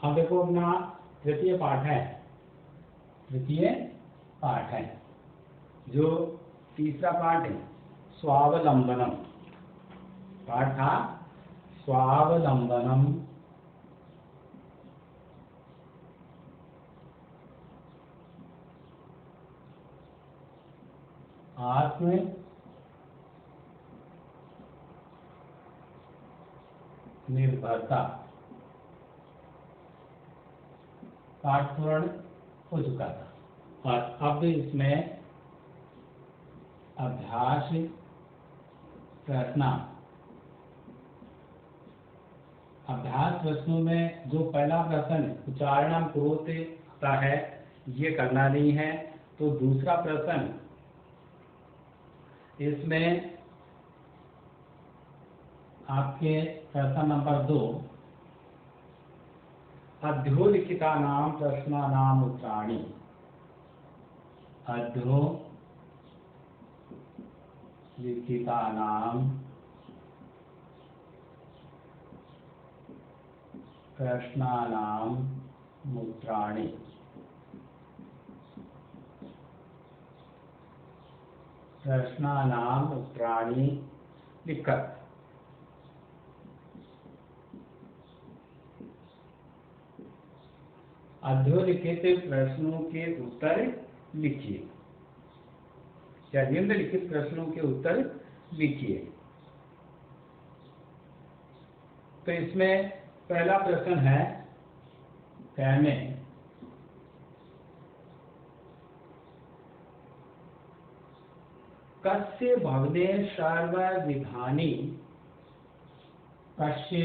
अब देखो अपना तृतीय पाठ है, तृतीय पाठ है जो तीसरा पाठ है स्वावलंबनम। पाठ था स्वावलंबनम। आत्म निर्भरता। पाठ पूर्ण हो चुका था और अब इसमें अभ्यास प्रश्न। अभ्यास प्रश्नों में जो पहला प्रश्न उच्चारणम करोते आता है ये करना नहीं है, तो दूसरा प्रश्न इसमें आपके प्रश्न नंबर 2 अधोलिखितानां प्रश्नानां उत्तराणि। अधोलिखितानां प्रश्नानां उत्तराणि। प्रश्नानां उत्तराणि लिखत। अधोलिखित प्रश्नों के उत्तर लिखिए या निम्नलिखित प्रश्नों के उत्तर लिखिए। तो इसमें पहला प्रश्न है कहने कस्य भवने सर्वविधानि। कस्य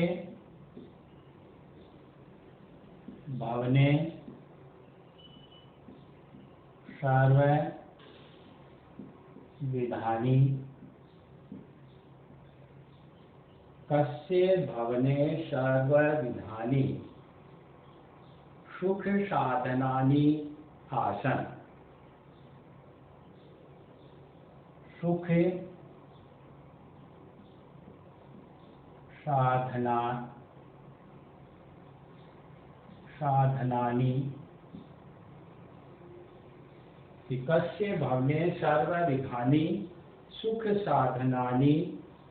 भवने सर्वविधानि। कस्य भवने सर्वविधानि सुख साधनानि आसन्। सुख साधनानि। कस्य भवने सर्वविधानि सुख साधनानि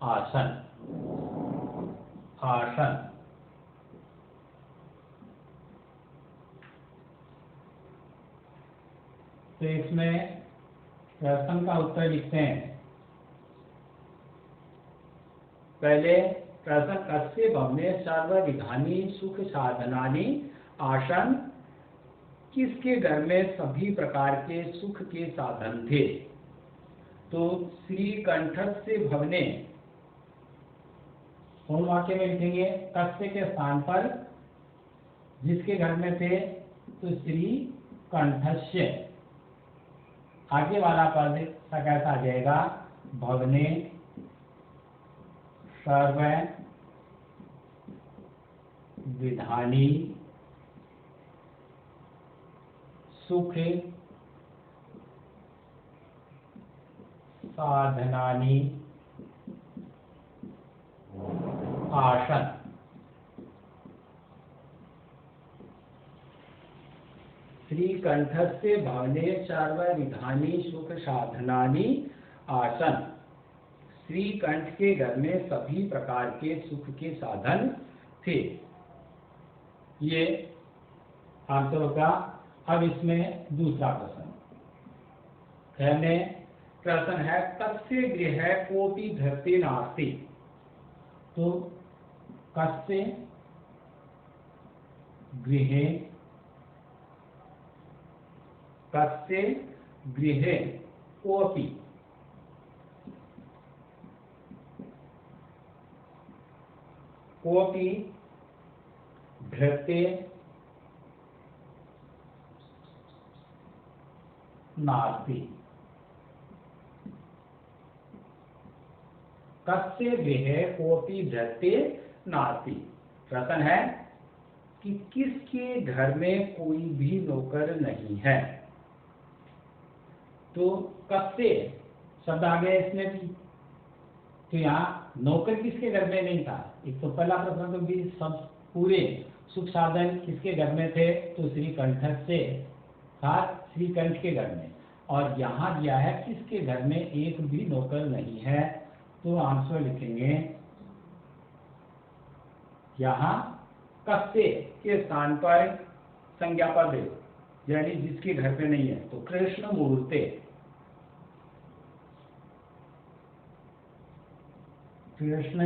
आसन्। आसन। तो इसमें प्रश्न का उत्तर लिखते हैं। पहले प्रश्न कस्य भवने सर्वविधानि सुख साधनानि आसन्। किसके घर में सभी प्रकार के सुख के साधन थे। तो श्रीकंठस्य भवने कौन वाक्य में लिखेंगे कस्य के स्थान पर जिसके घर में थे तो श्रीकंठस्य। आगे वाला पद कैसा आ जाएगा भवने सर्वविधानि सुख साधनानि आसन्। श्रीकंठस्य भवने सर्वविधानि सुख साधनानि आसन्। श्रीकंठ के घर में सभी प्रकार के सुख के साधन थे। ये आंसर होगा। अब इसमें दूसरा प्रश्न कहने प्रश्न है कस्य गृहे कोऽपि धृतिः नास्ति। तो कस्य गृहे कोऽपि धृतिः नास्ति। कस्य गृहे कोऽपि धृतिः नास्ति। प्रश्न है कि किसके घर में कोई भी नौकर नहीं है। तो कस्य शब्द आ गया इसमें भी। तो यहाँ नौकर किसके घर में नहीं था। एक तो पहला प्रश्न तो भी सब पूरे सुख साधन किसके घर में थे? तो श्रीकंठस्य साथ श्रीकंठ के घर में। और यहाँ दिया है किसके घर में एक भी नौकर नहीं है, तो आंसर लिखेंगे यहाँ कस्य के स्थान पर संज्ञा पद यानी जिसके घर पे नहीं है, तो कृष्ण मूर्ते, कृष्ण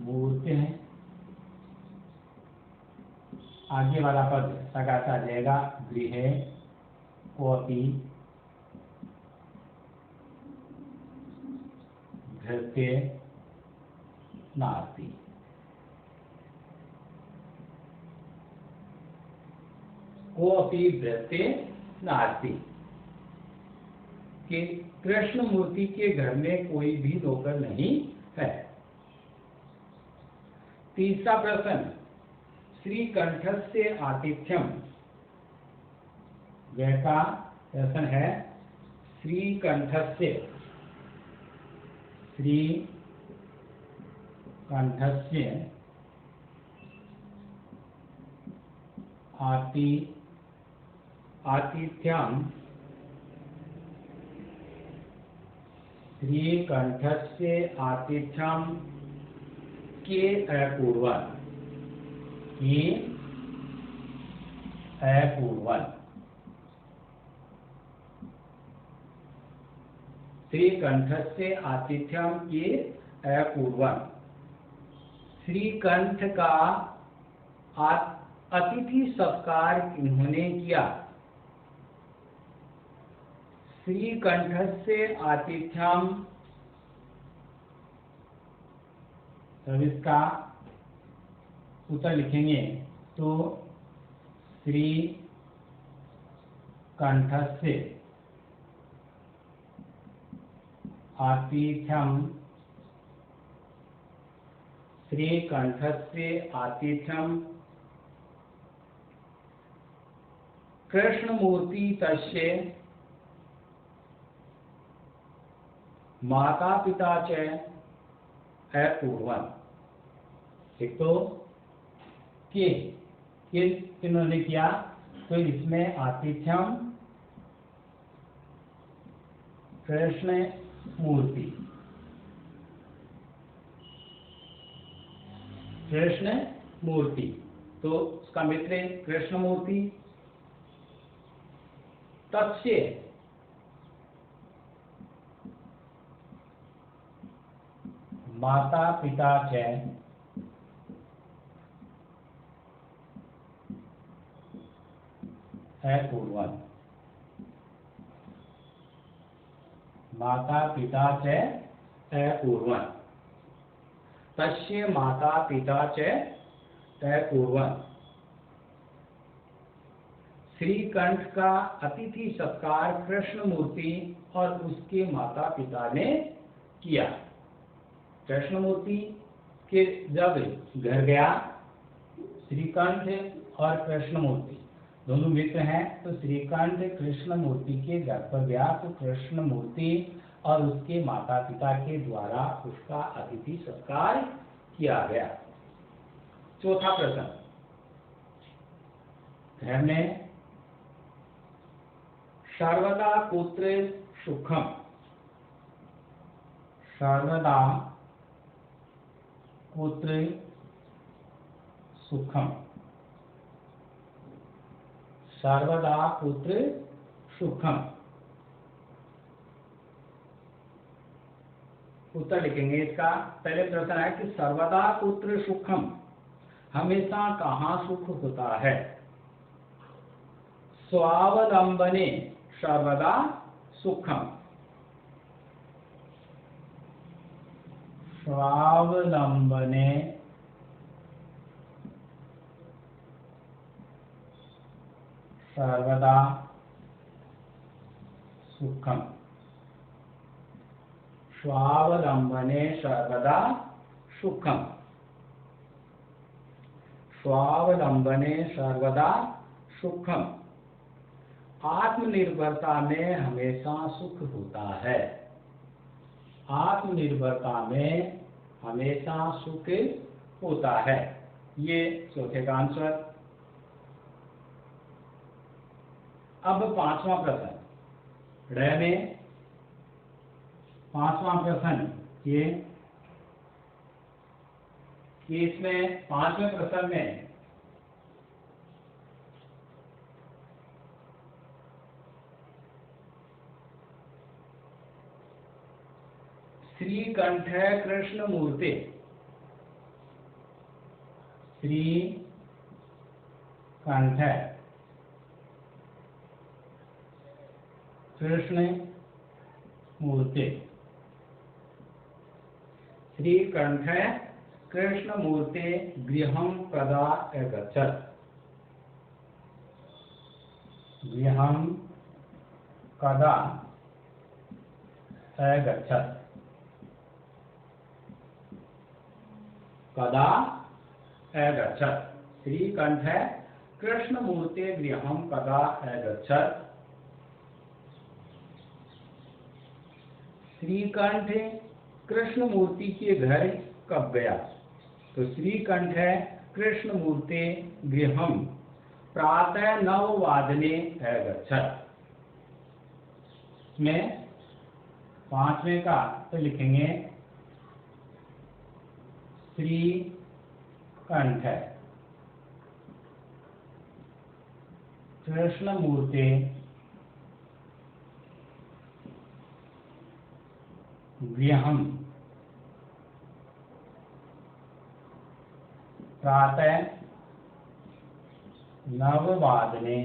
मूर्ते हैं। आगे वाला पद सकाश आ जाएगा गृह कोपी भृत्य नास्ति। कोपी भृत्य नास्ति कि कृष्ण मूर्ति के घर में कोई भी नौकर नहीं है। तीसरा प्रश्न, श्रीकंठस्य आतिथ्यम, वह का प्रश्न है श्रीकंठस्य, श्रीकंठस्य आतिथ्यम, श्रीकंठस्य आतिथ्यम के अपूर्वं, के अपूर्वं, श्रीकंठस्य आतिथ्यम के अपूर्वं, श्रीकंठ का अतिथि सत्कार इन्होंने किया। श्रीकंठस्य आतिथ्यम, तब इसका उत्तर लिखेंगे तो श्रीकंठस्य आतिथ्यम, श्रीकंठस्य आतिथ्यम कृष्णमूर्ति तस्य माता पिता च अपूर्वं। एक तो के इन्होंने किया, तो इसमें आतिथ्यम कृष्ण मूर्ति, कृष्ण मूर्ति, तो उसका मित्र कृष्ण मूर्ति, तस्य माता पिता च अपूर्वं, माता पिता च अपूर्वं, तस्य माता पिता च अपूर्वं। श्रीकंठ का अतिथि सत्कार कृष्ण मूर्ति और उसके माता पिता ने किया। कृष्ण मूर्ति के जब घर गया, श्रीकंठ और कृष्ण मूर्ति दोनों मित्र हैं, तो श्रीकंठ कृष्ण मूर्ति के घर पर गया, तो कृष्ण मूर्ति और उसके माता पिता के द्वारा उसका अतिथि सत्कार किया गया। चौथा प्रश्न, घर में सर्वदा पुत्र सुखम, सर्वदा पुत्र सुखम, सर्वदा पुत्र सुखम, उत्तर लिखेंगे इसका। पहले प्रश्न है कि सर्वदा पुत्र सुखम, हमेशा कहाँ सुख होता है? स्वावलंबने सर्वदा सुखम, स्वावलंबने सर्वदा सुखम, स्वावलंबने सर्वदा सुखम, स्वावलंबने सर्वदा सुखम, आत्मनिर्भरता में हमेशा सुख होता है, आत्मनिर्भरता में हमेशा सुख होता है। ये चौथे का आंसर। अब पांचवा प्रश्न, ड में पांचवा प्रश्न ये कि इसमें पांचवें प्रश्न में श्रीकंठ कृष्ण मूर्ति, श्रीकंठ कृष्ण मूर्ति, श्रीकंठ कृष्ण मूर्ति गृहं कदा अगच्छत्, गृहं कदा अगच्छत्, कदा अगच्छत्। श्रीकंठ कृष्ण मूर्ति गृहं कदा अगच्छत्। श्रीकंठ कृष्ण मूर्ति के घर कब गया? तो श्रीकंठ कृष्ण मूर्ति गृहं प्रातः 9 वादने अगच्छत्। इसमें पांचवें का तो लिखेंगे श्रीकंठ कृष्ण मूर्ति गृहं प्रातः 9 वादने,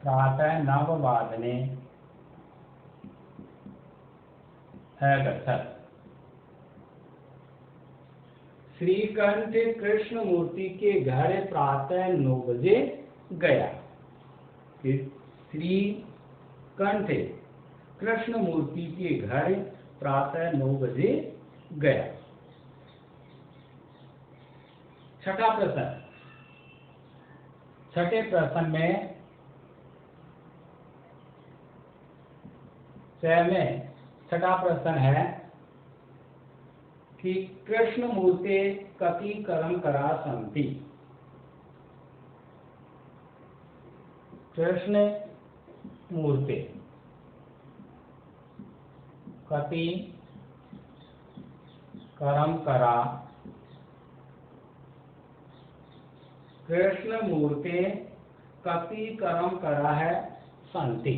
प्रातः 9 वादने अगच्छत्। श्रीकंठ कृष्ण मूर्ति के घर प्रातः 9 बजे गया। श्रीकंठ कृष्ण मूर्ति के घर प्रातः 9 बजे गया। छठा प्रश्न, छठे प्रश्न में छठा प्रश्न है कि कृष्ण मूर्ति कति करंकरा सन्ति। कृष्ण मूर्ति कति करंकरा, कृष्ण मूर्ति कति करंकरा है सन्ति।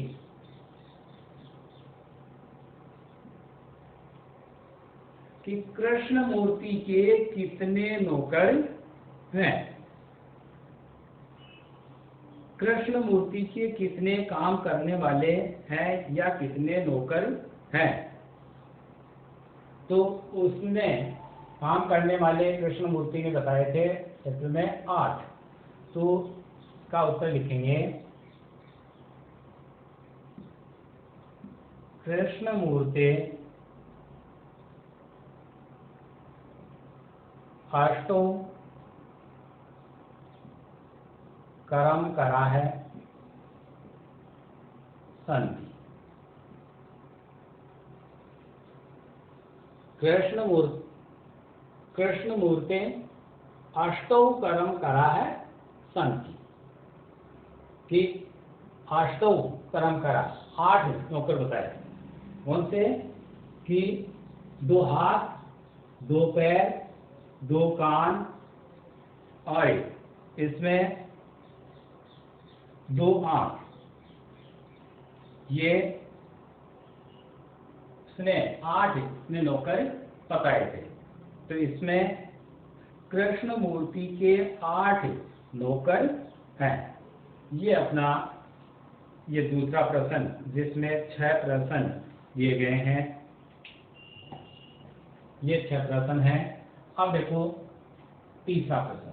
कि कृष्ण मूर्ति के कितने नौकर हैं, कृष्ण मूर्ति के कितने काम करने वाले हैं या कितने नौकर हैं। तो उसने काम करने वाले कृष्ण मूर्ति ने बताए थे चित्र में 8, तो का उत्तर लिखेंगे कृष्ण मूर्ति 8 करंकरा है सन्ति। कृष्ण मूर्ति 8 करंकरा है सन्ति। कि 8 करंकरा, 8 नौकर बताए कौन से? कि 2 हाथ, 2 पैर, 2 कान और इसमें 2 आंख, ये उसने 8 ने नौकर बताए थे। तो इसमें कृष्ण मूर्ति के 8 नौकर हैं। ये अपना ये दूसरा प्रश्न जिसमें 6 प्रश्न दिए गए हैं, ये 6 प्रश्न हैं। अब देखो तीसरा प्रश्न,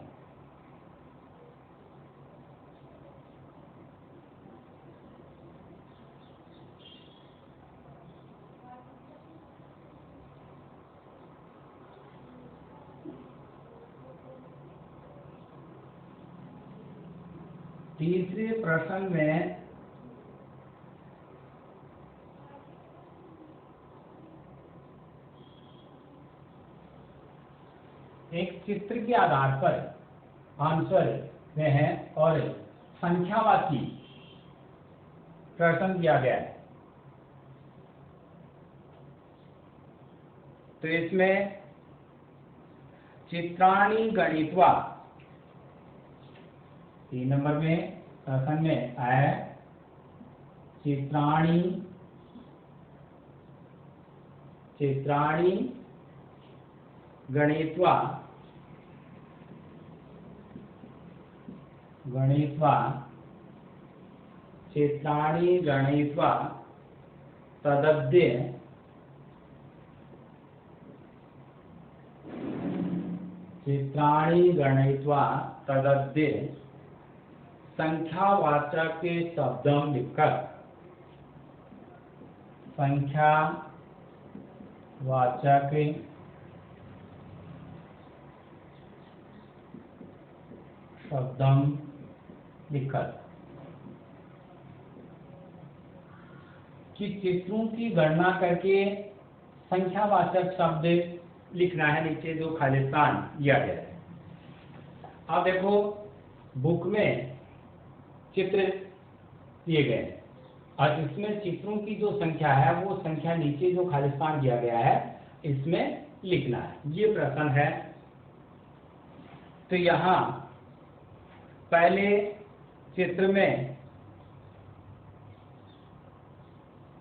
तीसरे प्रश्न में एक चित्र के आधार पर आंसर में है और संख्यावाची प्रश्न दिया गया है। तो इसमें चित्राणि गणित्वा 3 नंबर में प्रश्न में आया है, चित्राणि गणित्वा चित्राणि गणित्वा तदद्य संख्यावाचक शब्दम लिखकर संख्यावाचक शब्दम लिखकर कि चित्रों की गणना करके संख्यावाचक शब्द लिखना है। नीचे जो खालिस्तान दिया गया है, अब देखो बुक में चित्र दिए गए हैं और इसमें चित्रों की जो संख्या है वो संख्या नीचे जो खालिस्तान दिया गया है इसमें लिखना है। ये प्रश्न है। तो यहाँ पहले चित्र में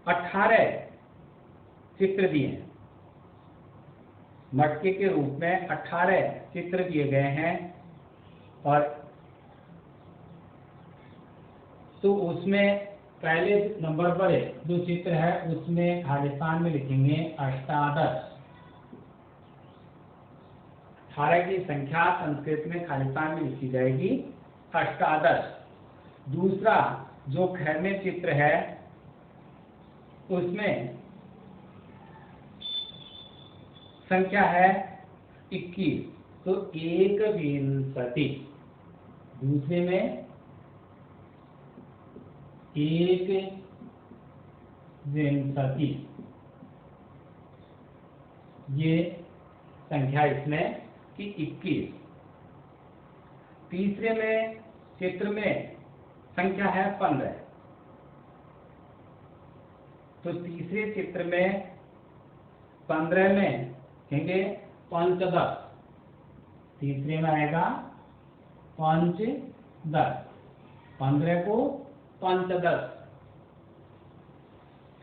18 चित्र दिए हैं, मटके के रूप में 18 चित्र दिए गए हैं और तो उसमें पहले नंबर पर जो चित्र है उसमें खालिस्तान में लिखेंगे अष्टादश। 18 की संख्या संस्कृत में खालिस्तान में लिखी जाएगी अष्टादश। दूसरा जो ख में चित्र है उसमें संख्या है 21, तो 21। दूसरे में 21, ये संख्या इसमें कि 21। तीसरे में चित्र में संख्या है 15, तो तीसरे चित्र में 15 में कहेंगे पंचदश। तीसरे में आएगा पंचदश, 15 को पंचदश।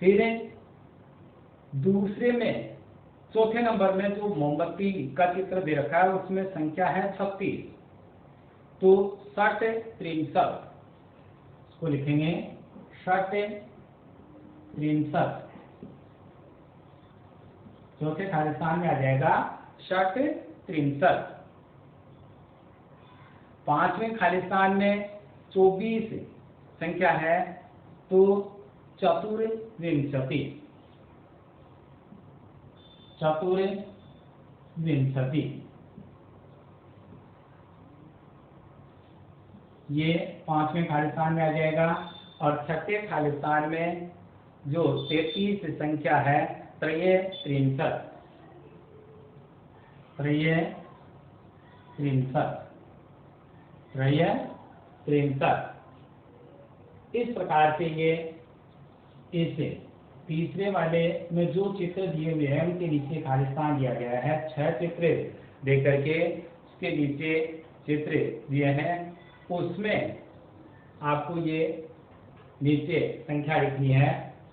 फिर दूसरे में चौथे नंबर में जो मोमबत्ती का चित्र दे रखा है उसमें संख्या है 36, तो 63 इसको लिखेंगे 63। चौथे खालिस्तान में आ जाएगा 63। पांचवें खालिस्तान में 24 संख्या है, तो 24। ये पांचवें खालिस्तान में आ जाएगा। और छठे खालिस्तान में जो 33 संख्या है 33। इस प्रकार से ये इस तीसरे वाले में जो चित्र दिए हुए हैं उनके नीचे खालिस्तान दिया गया है। 6 चित्र दे करके उसके नीचे चित्र दिए हैं, उसमें आपको ये नीचे संख्या लिखनी है,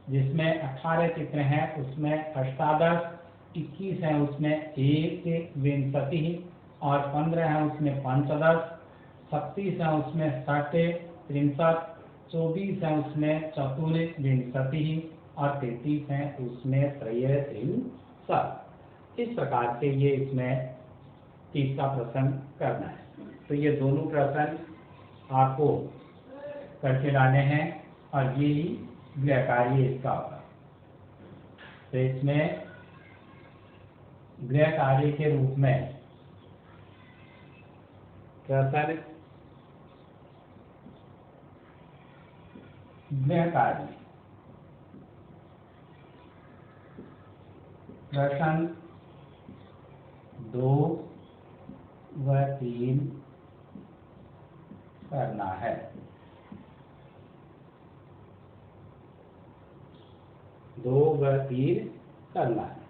जिसमें 18 चित्र हैं उसमें अष्टादश, 21 है उसमें 21 और 15 है उसमें पंचदश, 36 है उसमें 63, 24 है उसमें 24 और 33 है उसमें 63। इस प्रकार से ये इसमें 30 प्रश्न करना है। तो ये दोनों प्रश्न आपको करके लाने हैं और ये ही गृह कार्य इसका होगा। तो इसमें गृह कार्य के रूप में प्रश्न गृह कार्य प्रश्न 2, व 3 करना है। 2 व 3 करना है।